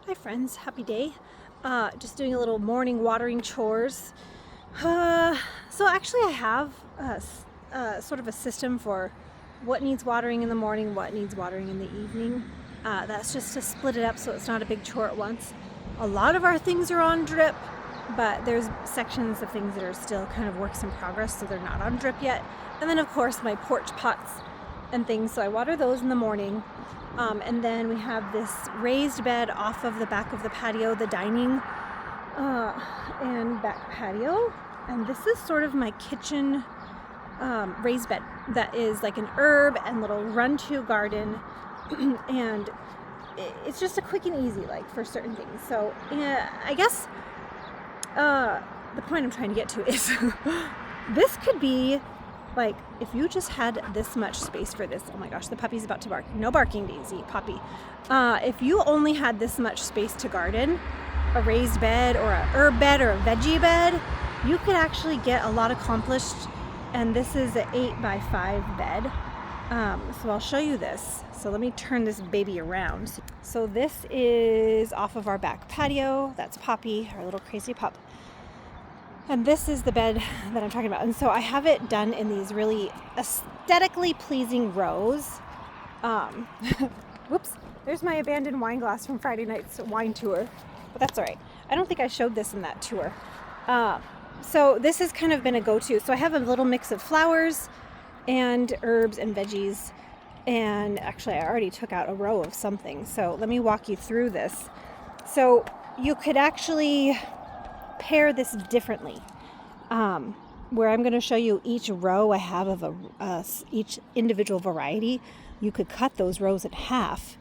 Hi friends, happy day. Just doing a little morning watering chores. So actually I have sort of a system for what needs watering in the morning, what needs watering in the evening. That's just to split it up so it's not a big chore at once. A lot of our things are on drip, but there's sections of things that are still kind of works in progress, so they're not on drip yet. And then of course my porch pots and things, so I water those in the morning. And then we have this raised bed off of the back of the patio, the dining and back patio. And this is sort of my kitchen raised bed that is like an herb and little run-to garden. And it's just a quick and easy, like for certain things. So I guess the point I'm trying to get to is this could be like, if you just had this much space for this, oh my gosh, the puppy's about to bark. No barking, Daisy, puppy. If you only had this much space to garden, a raised bed or a herb bed or a veggie bed, you could actually get a lot accomplished. And this is an 8x5 bed. So I'll show you this. So let me turn this baby around. So this is off of our back patio. That's Poppy, our little crazy pup. And this is the bed that I'm talking about. And so I have it done in these really aesthetically pleasing rows. Whoops, there's my abandoned wine glass from Friday night's wine tour. But that's all right. I don't think I showed this in that tour. So this has kind of been a go-to. So I have a little mix of flowers and herbs and veggies. And actually, I already took out a row of something. So let me walk you through this. So you could actually pair this differently, where I'm going to show you each row I have of each individual variety. You could cut those rows in half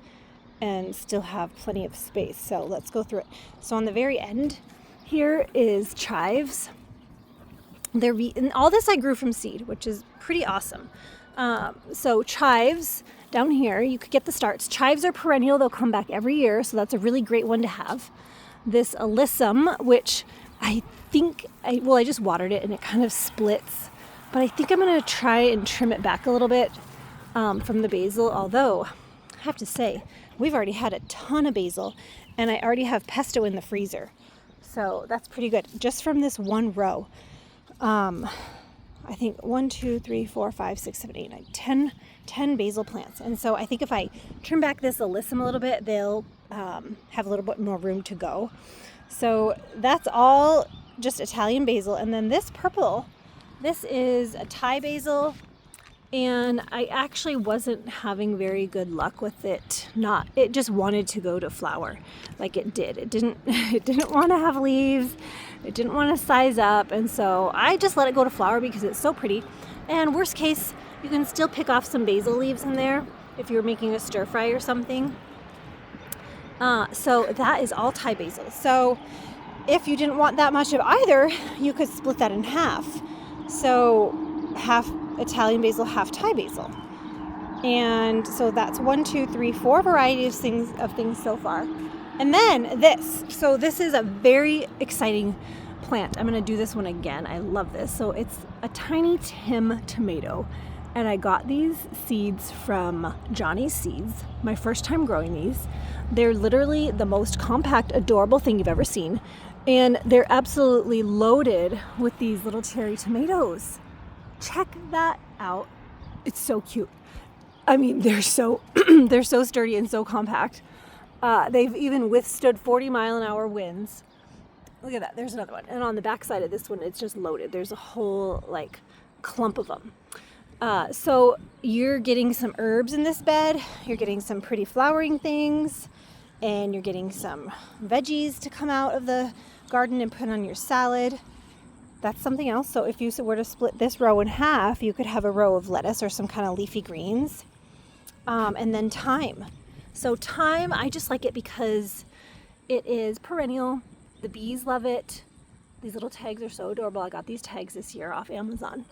and still have plenty of space. So let's go through it. So on the very end here is chives. And all this I grew from seed, which is pretty awesome. So chives down here, you could get the starts. Chives are perennial. They'll come back every year. So that's a really great one to have. This alyssum, which I just watered it and it kind of splits, but I think I'm going to try and trim it back a little bit from the basil, although I have to say we've already had a ton of basil and I already have pesto in the freezer, so that's pretty good just from this one row. I think 1, 2, 3, 4, 5, 6, 7, 8, 9, 10 basil plants, and so I think if I trim back this alyssum a little bit, they'll have a little bit more room to go. So that's all just Italian basil. And then this purple, this is a Thai basil. And I actually wasn't having very good luck with it. It just wanted to go to flower like it did. It didn't want to have leaves. It didn't want to size up. And so I just let it go to flower because it's so pretty. And worst case, you can still pick off some basil leaves in there if you're making a stir fry or something. So that is all Thai basil. So if you didn't want that much of either, you could split that in half. So half Italian basil, half Thai basil. And so that's 1, 2, 3, 4 varieties of things so far. And then this. So this is a very exciting plant. I'm going to do this one again. I love this. So it's a tiny Tim tomato. And I got these seeds from Johnny's Seeds, my first time growing these. They're literally the most compact, adorable thing you've ever seen. And they're absolutely loaded with these little cherry tomatoes. Check that out. It's so cute. I mean, they're so they're so sturdy and so compact. They've even withstood 40-mile-an-hour winds. Look at that. There's another one. And on the back side of this one, it's just loaded. There's a whole clump of them. So you're getting some herbs in this bed, you're getting some pretty flowering things, and you're getting some veggies to come out of the garden and put on your salad. That's something else. So if you were to split this row in half, you could have a row of lettuce or some kind of leafy greens. And then thyme. So thyme, I just like it because it is perennial. The bees love it. These little tags are so adorable. I got these tags this year off Amazon.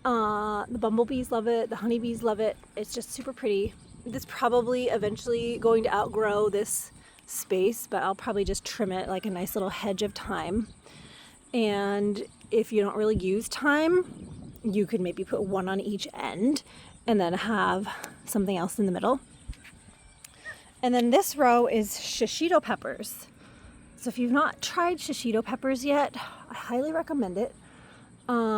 The bumblebees love it. The honeybees love it. It's just super pretty. This probably eventually going to outgrow this space, but I'll probably just trim it like a nice little hedge of thyme. And if you don't really use thyme, you could maybe put one on each end and then have something else in the middle. And then this row is shishito peppers. So if you've not tried shishito peppers yet, I highly recommend it.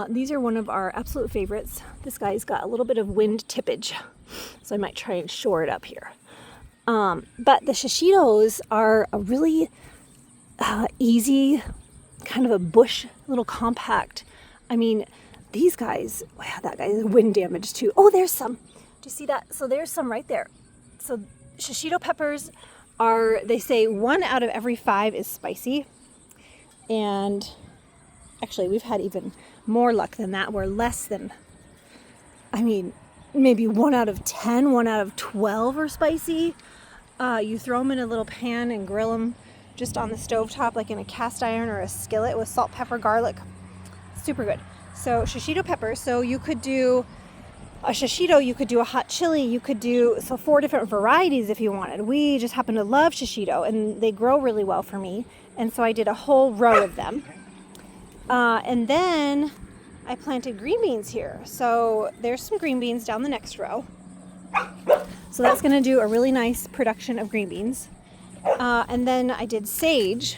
These are one of our absolute favorites. This guy's got a little bit of wind tippage, so I might try and shore it up here. But the shishitos are a really easy, kind of a bush, little compact. I mean, these guys, wow, that guy is wind damaged too. Oh, there's some. Do you see that? So there's some right there. So shishito peppers are, they say 1 out of every 5 is spicy. And actually, we've had even more luck than that. We're less than, I mean, maybe 1 out of 10, 1 out of 12 are spicy. You throw them in a little pan and grill them just on the stovetop, like in a cast iron or a skillet with salt, pepper, garlic. Super good. So shishito pepper. So you could do a shishito, you could do a hot chili, you could do, so 4 different varieties if you wanted. We just happen to love shishito, and they grow really well for me. And so I did a whole row of them. And then I planted green beans here. So there's some green beans down the next row. So that's going to do a really nice production of green beans. And then I did sage.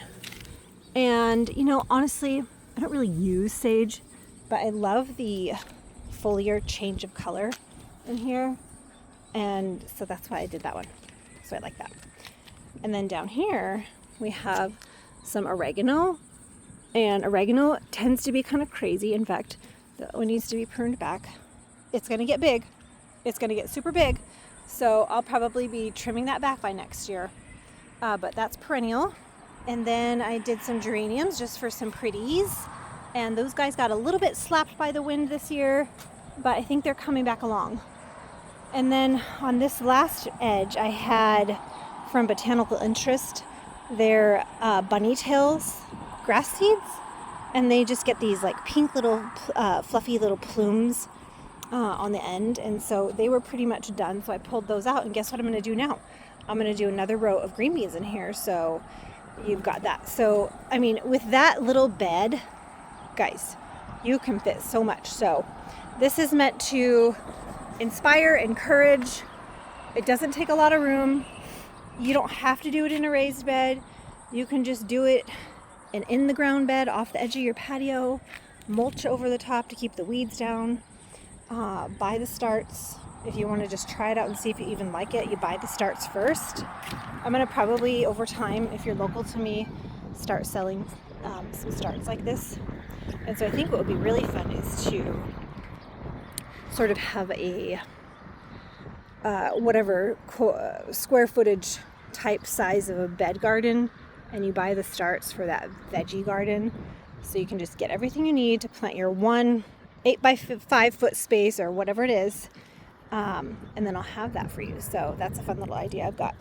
And, you know, honestly, I don't really use sage, but I love the foliar change of color in here. And so that's why I did that one. So I like that. And then down here, we have some oregano. And oregano tends to be kind of crazy. In fact, that one needs to be pruned back. It's going to get big. It's going to get super big. So I'll probably be trimming that back by next year. But that's perennial. And then I did some geraniums just for some pretties. And those guys got a little bit slapped by the wind this year, but I think they're coming back along. And then on this last edge, I had from Botanical Interest their bunny tails grass seeds, and they just get these like pink little fluffy little plumes on the end, and so they were pretty much done. So I pulled those out, and guess what I'm going to do now? I'm going to do another row of green beans in here. So you've got that. So I mean, with that little bed, guys, you can fit so much. So this is meant to inspire, encourage. It doesn't take a lot of room. You don't have to do it in a raised bed. You can just do it an in the ground bed off the edge of your patio, mulch over the top to keep the weeds down. Buy the starts. If you want to just try it out and see if you even like it, you buy the starts first. I'm going to probably over time, if you're local to me, start selling some starts like this. And so I think what would be really fun is to sort of have a square footage type size of a bed garden, and you buy the starts for that veggie garden, so you can just get everything you need to plant your 1 8x5 foot space or whatever it is, and then I'll have that for you. So that's a fun little idea I've got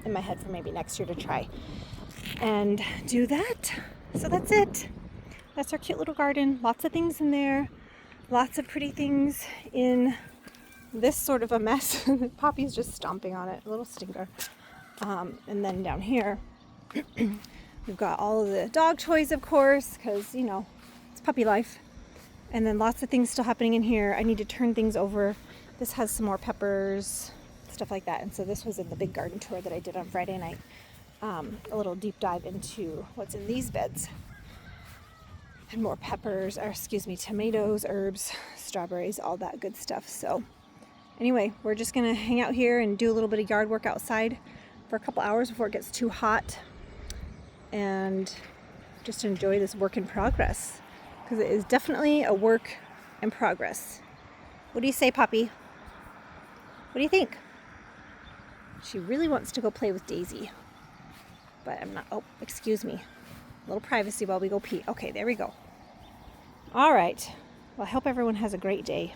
in my head for maybe next year to try and do that. So that's it. That's our cute little garden. Lots of things in there. Lots of pretty things in this sort of a mess. Poppy's just stomping on it. A little stinker. And then down here, we've got all of the dog toys, of course, because, you know, it's puppy life. And then lots of things still happening in here. I need to turn things over. This has some more peppers, stuff like that. And so this was in the big garden tour that I did on Friday night. A little deep dive into what's in these beds. And more peppers, or excuse me, tomatoes, herbs, strawberries, all that good stuff. So anyway, we're just going to hang out here and do a little bit of yard work outside for a couple hours before it gets too hot. And just enjoy this work in progress. Because it is definitely a work in progress. What do you say, Poppy? What do you think? She really wants to go play with Daisy. But I'm not, oh, excuse me. A little privacy while we go pee. Okay, there we go. All right. Well, I hope everyone has a great day.